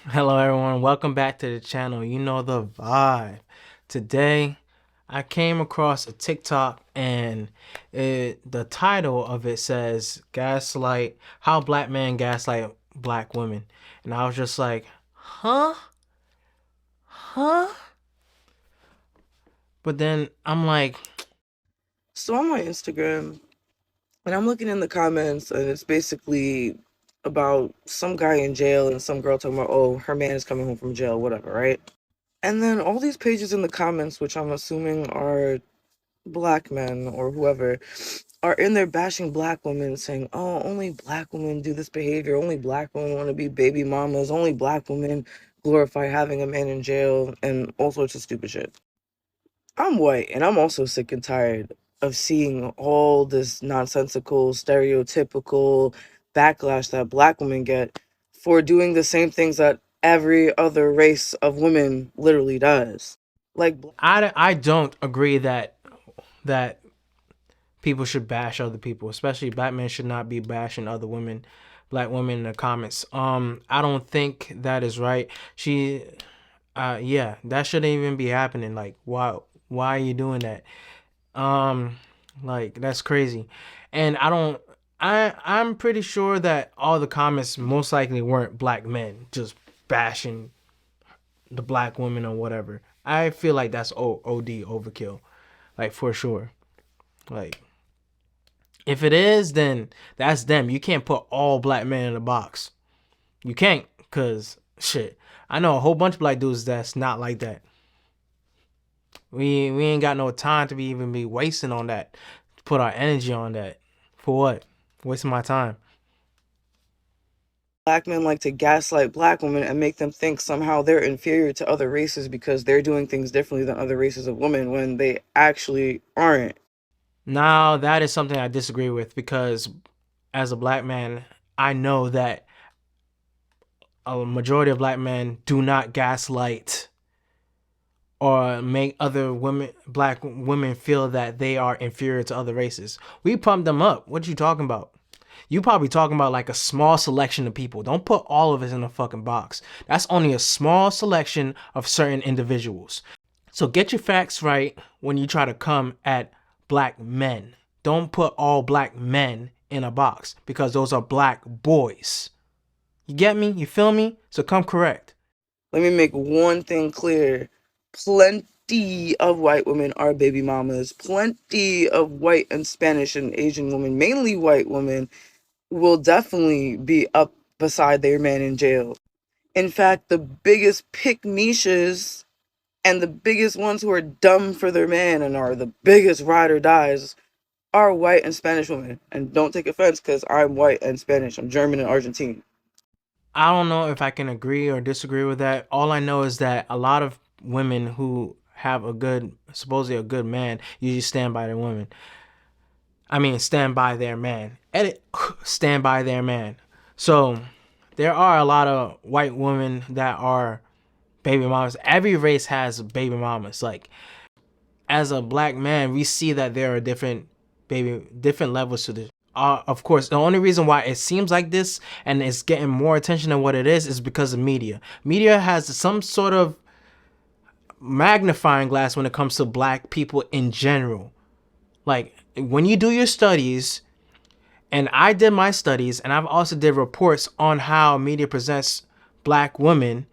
Hello, everyone. Welcome back to the channel. You know the vibe. Today, I came across a TikTok and the title of it says Gaslight, How Black Men Gaslight Black Women. And I was just like, huh? Huh? But then I'm like, So I'm on Instagram and I'm looking in the comments and it's basically about some guy in jail and some girl talking about, oh, her man is coming home from jail, whatever, right? And then all these pages in the comments, which I'm assuming are black men or whoever, are in there bashing black women saying, oh, only black women do this behavior, only black women want to be baby mamas, only black women glorify having a man in jail, and all sorts of stupid shit. I'm white, and I'm also sick and tired of seeing all this nonsensical, stereotypical backlash that black women get for doing the same things that every other race of women literally does. Like, I don't agree that people should bash other people, especially black men should not be bashing other women, black women in the comments. I don't think that is right. Yeah, that shouldn't even be happening. Like, why are you doing that? Um, like that's crazy. And I'm pretty sure that all the comments most likely weren't black men just bashing the black women or whatever. I feel like that's OD overkill, like for sure. Like if it is, then that's them. You can't put all black men in a box. You can't, cause shit. I know a whole bunch of black dudes that's not like that. We ain't got no time to be even be wasting on that. Put our energy on that. For what? Wasting my time. black men like to gaslight black women and make them think somehow they're inferior to other races because they're doing things differently than other races of women when they actually aren't. Now that is something I disagree with because as a black man, I know that a majority of black men do not gaslight or make other women, black women, feel that they are inferior to other races. We pump them up. What you talking about? You probably talking about like a small selection of people. Don't put all of us in a fucking box. That's only a small selection of certain individuals. So get your facts right when you try to come at black men. Don't put all black men in a box because those are black boys. You get me? You feel me? So come correct. Let me make one thing clear. Plenty of white women are baby mamas. Plenty of white and Spanish and Asian women, mainly white women, will definitely be up beside their man in jail. In fact, the biggest pick niches and the biggest ones who are dumb for their man and are the biggest ride or dies are white and Spanish women. And don't take offense because I'm white and Spanish. I'm German and Argentine. I don't know if I can agree or disagree with that. All I know is that a lot of women who have a good, supposedly a good man, usually stand by their women. I mean, stand by their man. Edit, stand by their man. So there are a lot of white women that are baby mamas. Every race has baby mamas. Like as a black man, we see that there are different levels to this. Of course, the only reason why it seems like this and it's getting more attention than what it is because of media. Media has some sort of magnifying glass when it comes to black people in general. Like when you do your studies, and I did my studies, and I've also did reports on how media presents black women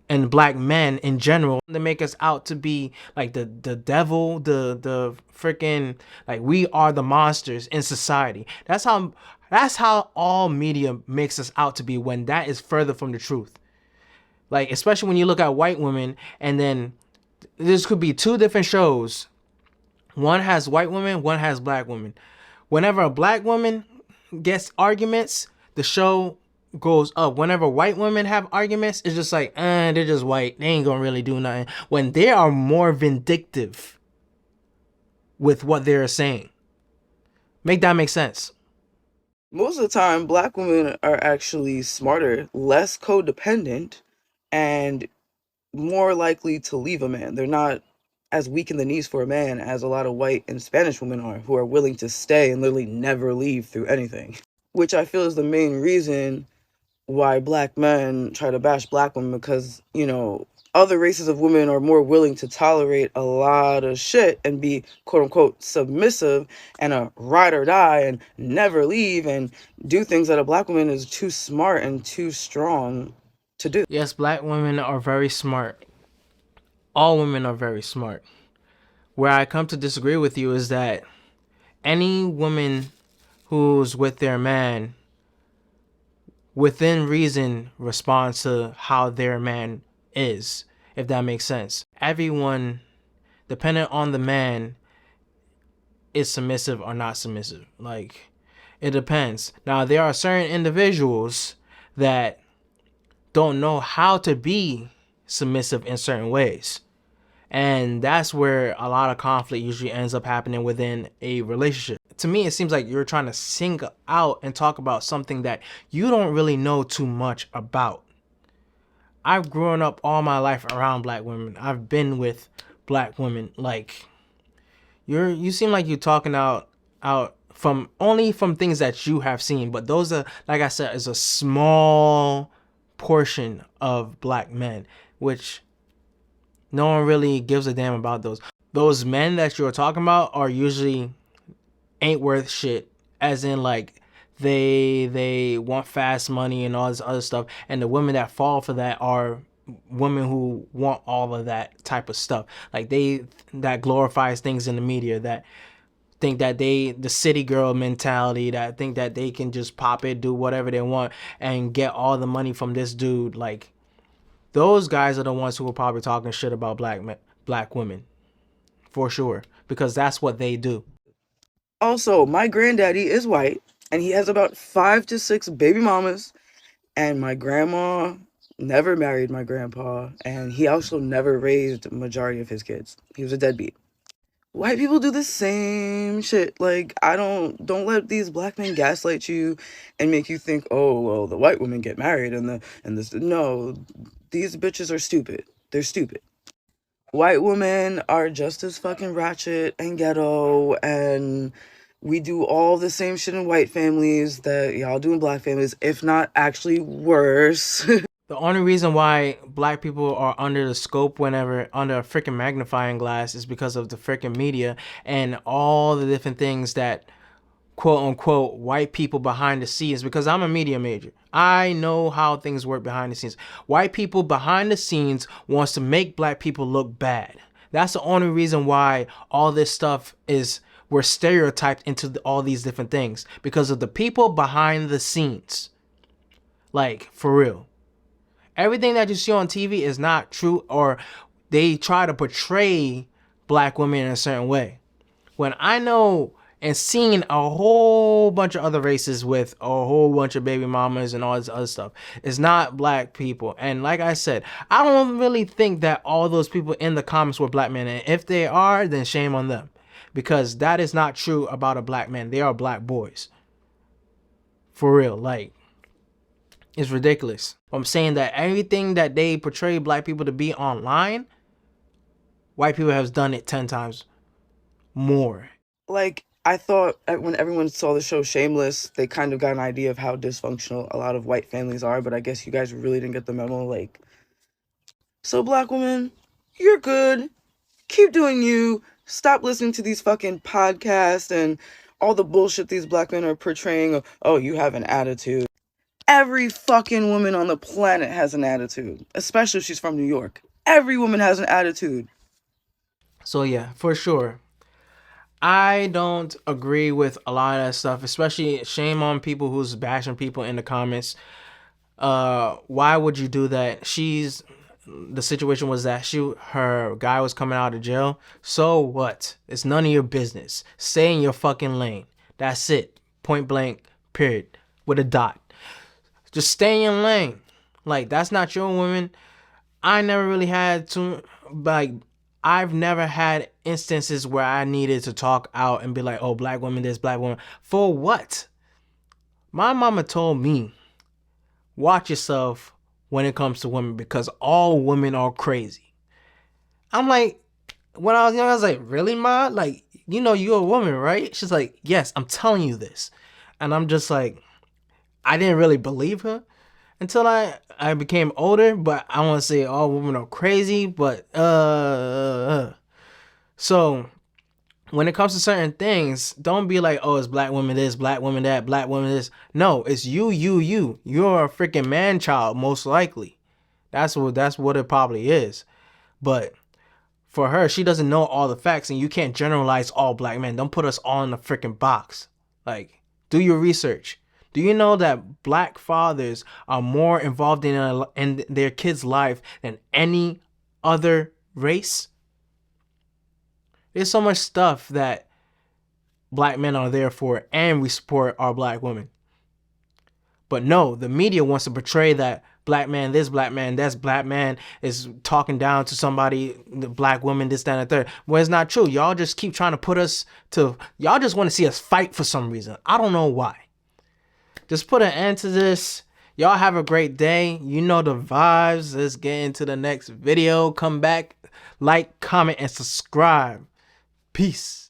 and black men in general. They make us out to be like the devil, the freaking, like we are the monsters in society. That's how all media makes us out to be, when that is further from the truth. Like especially when you look at white women, and then this could be two different shows. One has white women, one has black women. Whenever a black woman gets arguments, the show goes up. Whenever white women have arguments, it's just like, they're just white. They ain't gonna really do nothing. When they are more vindictive with what they're saying. Make that make sense. Most of the time, black women are actually smarter, less codependent, and more likely to leave a man. They're not as weak in the knees for a man as a lot of white and Spanish women are, who are willing to stay and literally never leave through anything. Which I feel is the main reason why black men try to bash black women because, you know, other races of women are more willing to tolerate a lot of shit and be quote unquote submissive and a ride or die and never leave and do things that a black woman is too smart and too strong to do. Yes, black women are very smart. All women are very smart. Where I come to disagree with you is that any woman who's with their man within reason responds to how their man is, if that makes sense. Everyone, depending on the man, is submissive or not submissive. Like, it depends. Now, there are certain individuals that don't know how to be submissive in certain ways. And that's where a lot of conflict usually ends up happening within a relationship. To me, it seems like you're trying to single out and talk about something that you don't really know too much about. I've grown up all my life around black women. I've been with black women. Like, you seem like you're talking out from only from things that you have seen, but those are, like I said, is a small portion of black men, which no one really gives a damn about those. Those men that you're talking about are usually ain't worth shit. As in, like, they want fast money and all this other stuff. And the women that fall for that are women who want all of that type of stuff. Like, they that glorifies things in the media, that think that the city girl mentality, that think that they can just pop it, do whatever they want, and get all the money from this dude. Like, those guys are the ones who are probably talking shit about black women, for sure, because that's what they do. Also, my granddaddy is white and he has about 5 to 6 baby mamas, and my grandma never married my grandpa, and he also never raised the majority of his kids. He was a deadbeat. White people do the same shit. Like, I don't let these black men gaslight you and make you think, oh well, the white women get married and this. No, these bitches are stupid. They're stupid. White women are just as fucking ratchet and ghetto, and we do all the same shit in white families that y'all do in black families, if not actually worse. The only reason why black people are under the scope whenever under a freaking magnifying glass is because of the freaking media and all the different things that quote unquote white people behind the scenes, because I'm a media major. I know how things work behind the scenes. White people behind the scenes wants to make black people look bad. That's the only reason why all this stuff is we're stereotyped into all these different things, because of the people behind the scenes. Like, for real. Everything that you see on TV is not true, or they try to portray black women in a certain way. When I know and seeing a whole bunch of other races with a whole bunch of baby mamas and all this other stuff, it's not black people. And like I said, I don't really think that all those people in the comments were black men. And if they are, then shame on them, because that is not true about a black man. They are black boys. For real. Like, it's ridiculous. I'm saying that everything that they portray black people to be online, white people have done it 10 times more. Like, I thought when everyone saw the show Shameless, they kind of got an idea of how dysfunctional a lot of white families are, but I guess you guys really didn't get the memo. Like, so black woman, you're good. Keep doing you. Stop listening to these fucking podcasts and all the bullshit these black men are portraying of, oh, you have an attitude. Every fucking woman on the planet has an attitude, especially if she's from New York. Every woman has an attitude. So yeah, for sure. I don't agree with a lot of that stuff, especially shame on people who's bashing people in the comments. Why would you do that? The situation was that her guy was coming out of jail. So what? It's none of your business. Stay in your fucking lane. That's it. Point blank, period. With a dot. Just stay in your lane. Like, that's not your woman. I never really had to, like, I've never had instances where I needed to talk out and be like, oh, black women this, black woman. For what? My mama told me, watch yourself when it comes to women, because all women are crazy. I'm like, when I was young, I was like, really, ma? Like, you're a woman, right? She's like, yes, I'm telling you this. And I'm just like, I didn't really believe her. until I became older. But I want to say all women are crazy. But so when it comes to certain things, don't be like, oh, it's black women this, black women that, black women this. No, it's you. You're a freaking man child, most likely. That's what it probably is. But for her, she doesn't know all the facts, and you can't generalize all black men. Don't put us all in a freaking box. Like, do your research. Do you know that black fathers are more involved in their kids' life than any other race? There's so much stuff that black men are there for, and we support our black women. But no, the media wants to portray that black man this, black man that's, black man is talking down to somebody, the black woman this, that, and the third. Well, it's not true. Y'all just keep trying to put us to, y'all just want to see us fight for some reason. I don't know why. Just put an end to this. Y'all have a great day. You know the vibes. Let's get into the next video. Come back, like, comment, and subscribe. Peace.